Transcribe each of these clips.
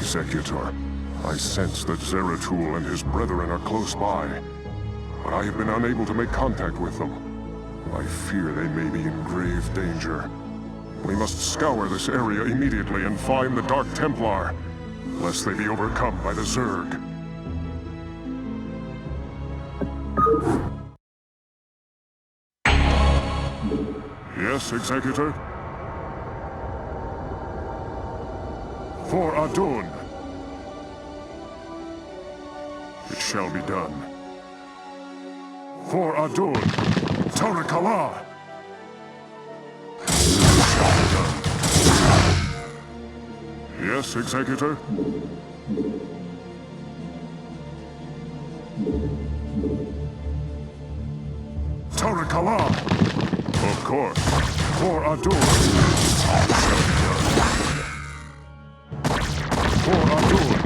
Executor. I sense that Zeratul and his brethren are close by, but I have been unable to make contact with them. I fear they may be in grave danger. We must scour this area immediately and find the Dark Templar, lest they be overcome by the Zerg. Yes, Executor? For Adun. It shall be done. For Adun. Tarakala. It shall be done. Yes, Executor? Tarakala. Of course. For Adun. It shall be done. For Adun.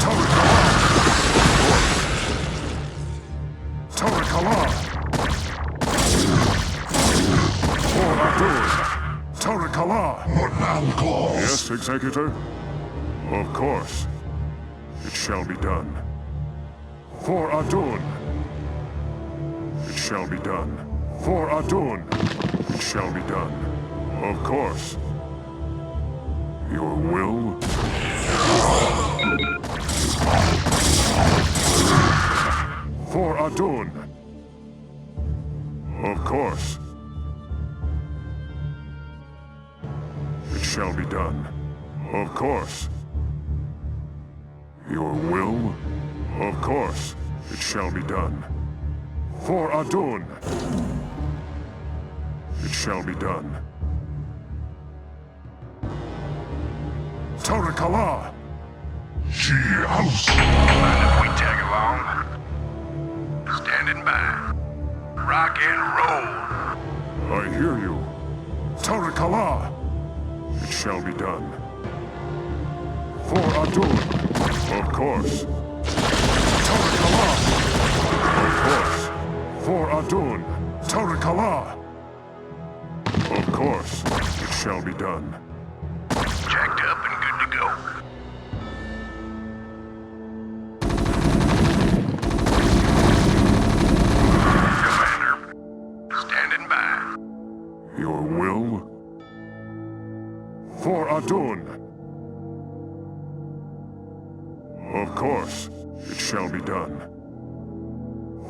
Tarakala. Tarakala. For Adun. Tarakala. What now calls? Yes, Executor? Of course. It shall be done. For Adun. It shall be done. For Adun. It shall be done. Of course. Your will? For Adun. Of course. It shall be done. Of course. Your will? Of course. It shall be done. For Adun. It shall be done. Tarakala. She house. Mind if we tag along? Standing by. Rock and roll. I hear you. Tarakala. It shall be done. For Adun. Of course. Tarakala. Of course. For Adun. Tarakala. Of course. It shall be done. Jacked up and good to go. Commander, standing by. Your will? For Adun. Of course. It shall be done.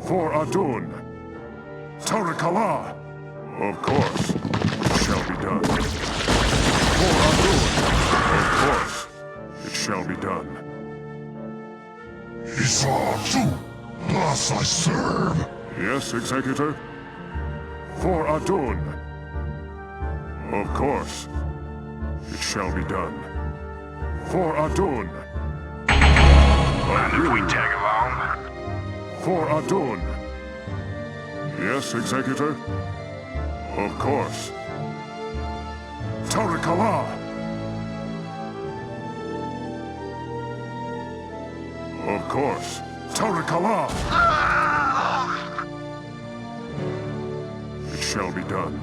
For Adun. Tarakala. Of course. It shall be done. For Adun. Of course. It shall be done. Isatu. Thus I serve. Yes, Executor? For Adun. Of course. It shall be done. For Adun. Mind if we tag along? For Adun. Yes, Executor? Of course. Tarakala. Of course. Tarakala. It shall be done.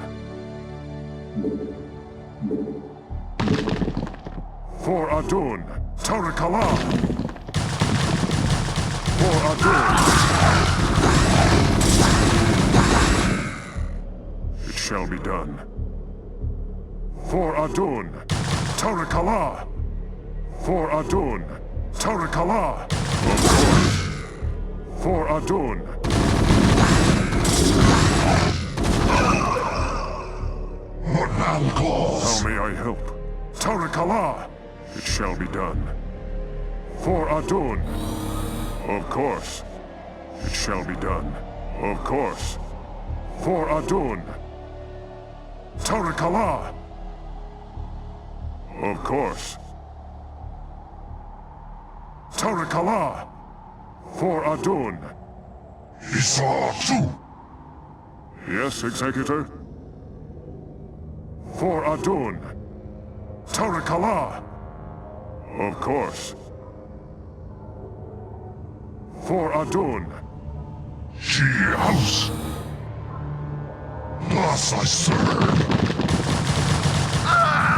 For Adun. Tarakala. For Adun. It shall be done. For Adun. Tarakala. For Adun. Tarakala. Of course. For Adun. What now calls? How may I help? Tarakala. It shall be done. For Adun. Of course. It shall be done. Of course. For Adun. Tarakala. Of course. Tarakala. For Adun. Isatu. Yes, Executor? For Adun. Tarakala. Of course. For Adun. She house. Thus I serve.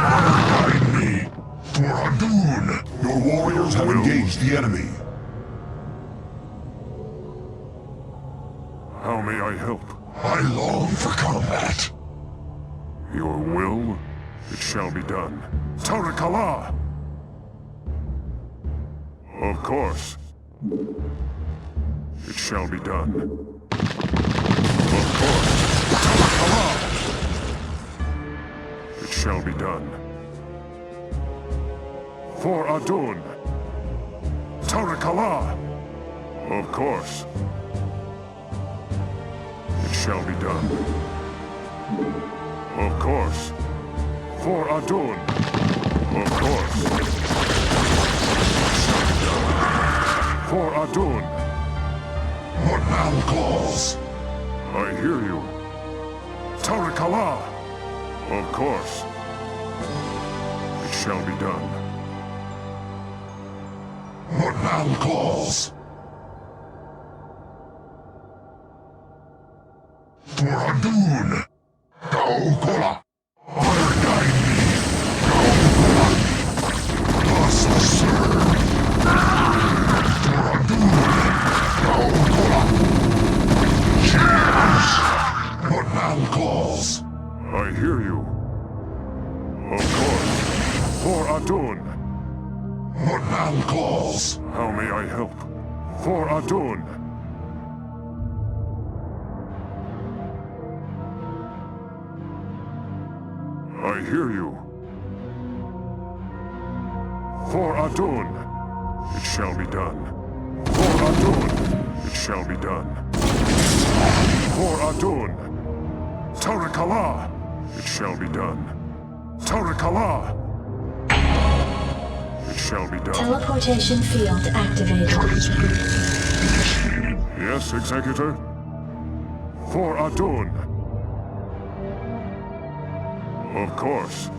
Honor guide me. For Adun! Your warriors have engaged the enemy. How may I help? I long for combat. Your will? It shall be done. Tarakala! Of course. It shall be done. Of course. Tarakala! It shall be done. For Adun. Tarakala! Of course. It shall be done. Of course. For Adun. Of course. It shall be done. For Adun. What now calls? I hear you. Tarakala! Of course. It shall be done. What now calls? For Adun! Gaokola! Honor guide me! Gaokola! Thus I serve! For Adun! Gaokola! Cheers! What now calls? I hear you. Of course. For Adun. What now calls? How may I help? For Adun. I hear you. For Adun. It shall be done. For Adun. It shall be done. For Adun. Tarakala. It shall be done. Tarakala. It shall be done. Teleportation field activated. Yes, Executor? For Adun. Of course.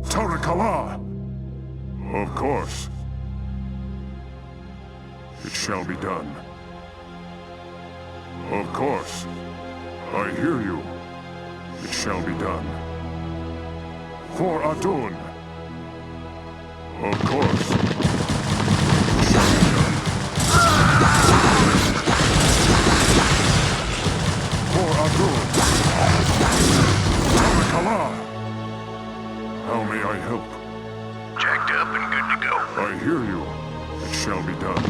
Tarakala! Of course. It shall be done. Of course. I hear you. It shall be done. For Adun. Of course. It shall be done. For Adun. Tarakala! How may I help? Jacked up and good to go. I hear you. It shall be done.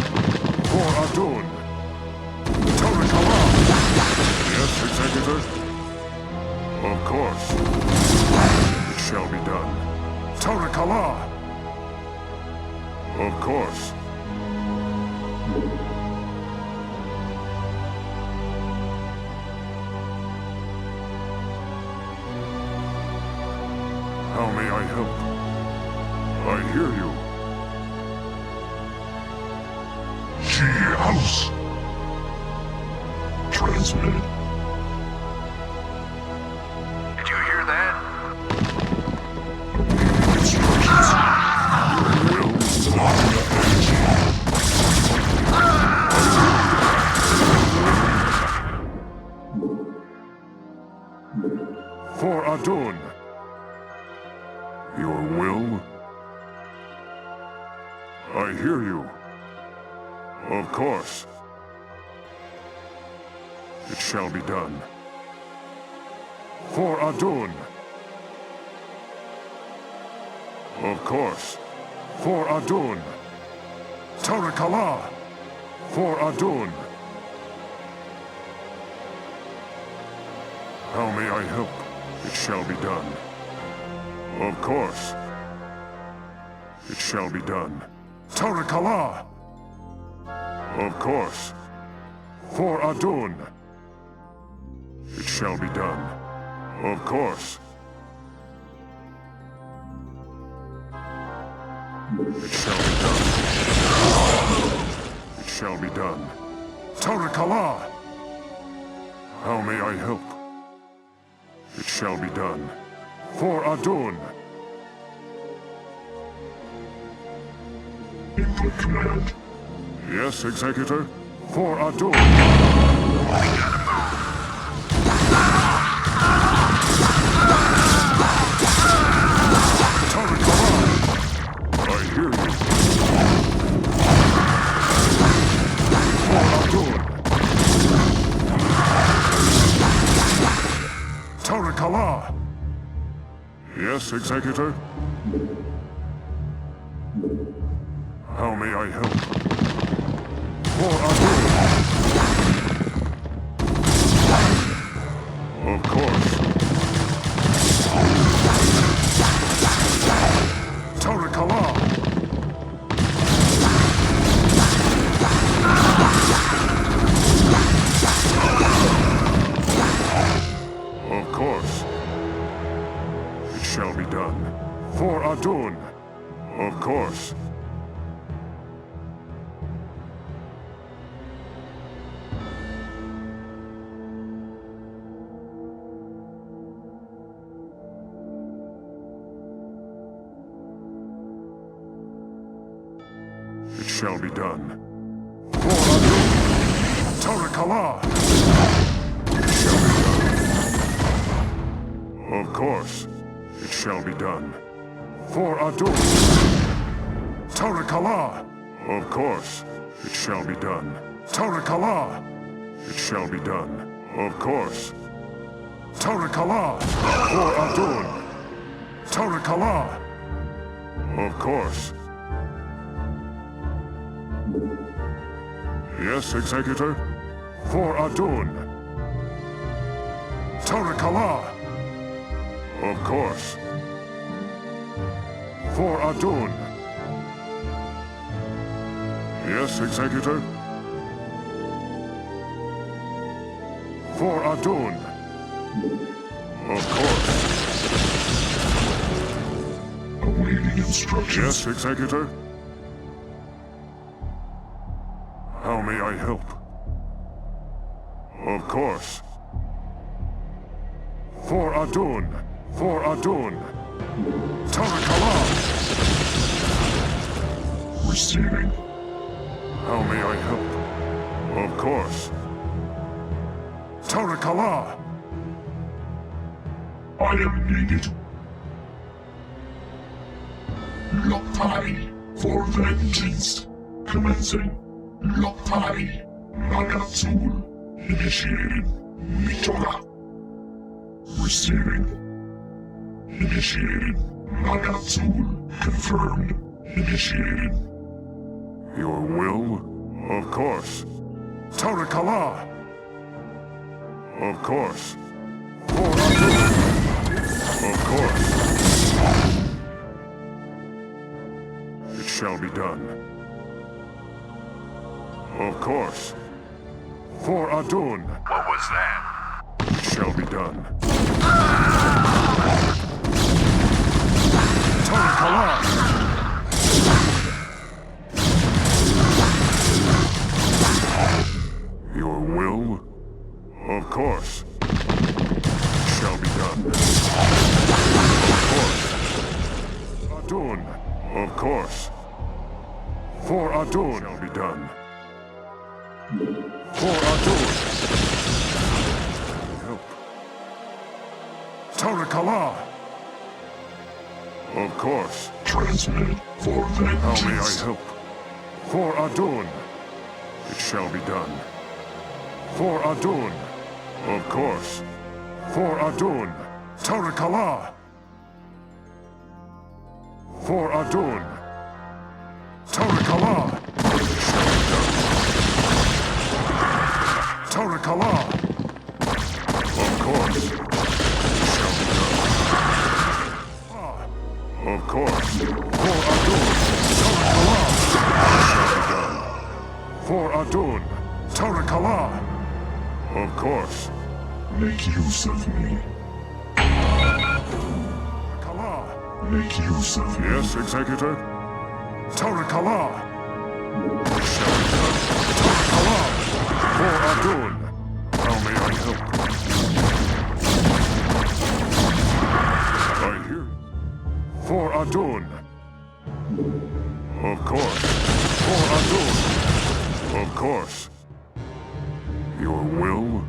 For Adun. Tarakala! Yes, Executor? Of course. It shall be done. Tarakala! Of course. How may I help? I hear you. House! Transmitted. Did you hear that? Instructions. For Adun. Your will? I hear you. Of course. It shall be done. For Adun. Of course. For Adun. Tarakala. For Adun. How may I help? It shall be done. Of course. It shall be done. Tarakala. Of course. For Adun. It shall be done. Of course. It shall be done. It shall be done. Tarakala! How may I help? It shall be done. For Adun. Good command. Yes, Executor. For Adun. Turret command. I hear you. For Adun. Turret Kala. Yes, Executor. How may I help? For Adun. Of course. Turret Kala. Of course. It shall be done. For Adun. Of course. It shall be done. For Adun. Turret Kala. It shall be done. Of course. It shall be done. For Adun. Turret Kala. Of course. It shall be done. Turret Kala. It shall be done. Of course. Turret Kala. For Adun. Turret Kala. Of course. Yes, Executor. For Adun. Turret Kala. Of course. For Adun. Yes, Executor. For Adun. Of course. Awaiting instructions. Yes, Executor. How may I help? Of course. For Adun. For Adun. Turret Kala. Receiving. How may I help? Of course. Turret Kala. I am needed. Locktie for vengeance. Commencing. Locktie. Nagatool. Initiated. Mitoga. Receiving. Initiated. Nagatool. Confirmed. Initiated. Your will? Of course. Turret Kala. Of course. For Adun. Of course. It shall be done. Of course. For Adun. What was that? It shall be done. Turret Kala. Your will? Of course. It shall be done. Of course. Adun. Of course. For Adun shall be done. For Adun. Help. Turret Kala. Of course. Transmitted for vengeance. How may I help? For Adun. It shall be done. For Adun. Of course. For Adun. Turret Kala. For Adun. Turret Kala. It shall be done. Turret Kala. Of course. It shall be done. Of course. For Adun. Turret Kala. It shall be done. For Adun. Turret Kala. Of course. Make use of me. Kala. Make use of me. Yes, Executor. Turret Kala. It shall be done. Turret Kala. For Adun. How may I help? I hear you. For Adun. Of course. For Adun! Of course. Your will?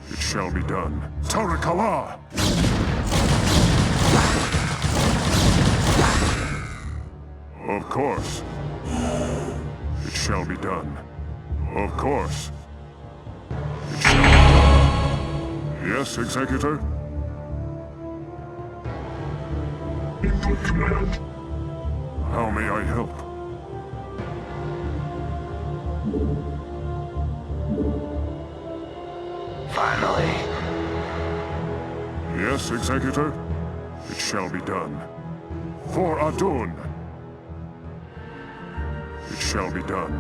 It shall be done. Tarakala! Of course. It shall be done. Of course. It shall be done. Yes, Executor? Input command. How may I help? Finally. Yes, Executor? It shall be done. For Adun! It shall be done.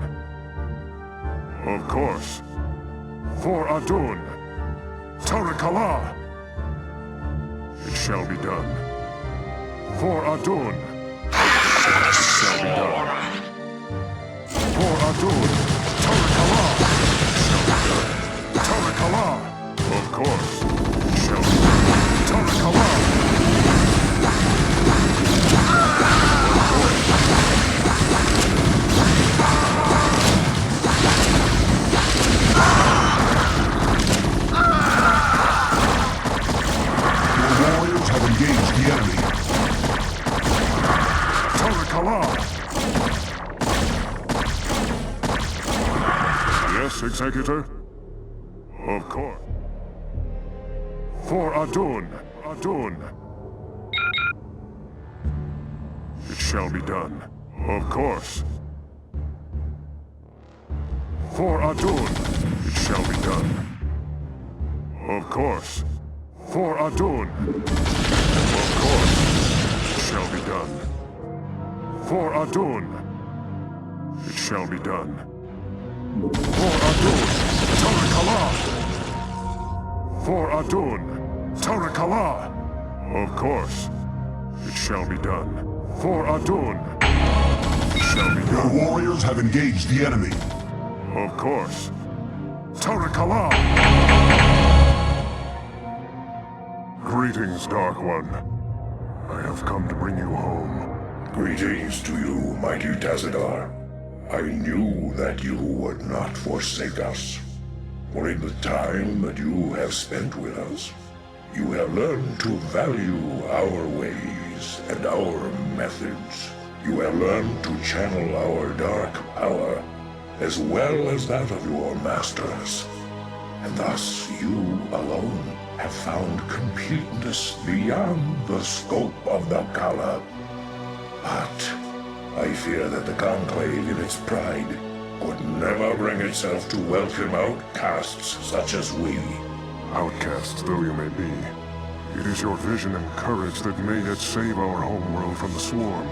Of course. For Adun! Tarakala! It shall be done. For Adun! It shall be done. For Adun! Tarakala! It shall be done. Tarakala! Of course. It shall be done. Tarakala! Engage the enemy. Tarakala! Yes, Executor? Of course. For Adun! Adun! It shall be done. Of course. For Adun! It shall be done. Of course. For Adun! Of course. It shall be done. For Adun! It shall be done. For Adun! Tarakala! For Adun! Tarakala! Of course. It shall be done. For Adun! It shall be Your done. warriors have engaged the enemy. Of course. Tarakala! Greetings, Dark One. I have come to bring you home. Greetings to you, mighty Tazadar. I knew that you would not forsake us. For in the time that you have spent with us, you have learned to value our ways and our methods. You have learned to channel our dark power, as well as that of your masters. And thus you alone have found completeness beyond the scope of the Kala. But I fear that the Conclave in its pride could never bring itself to welcome outcasts such as we. Outcasts though you may be, it is your vision and courage that may yet save our homeworld from the swarm.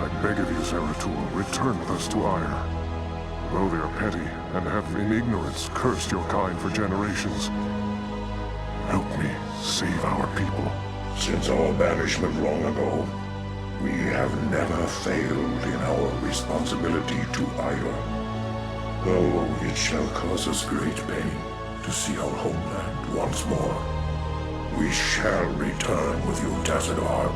I beg of you, Zeratul, return with us to Ire. Though they are petty and have in ignorance cursed your kind for generations, help me save our people. Since our banishment long ago, we have never failed in our responsibility to Ire. Though it shall cause us great pain to see our homeland once more, we shall return with you, Tazadar.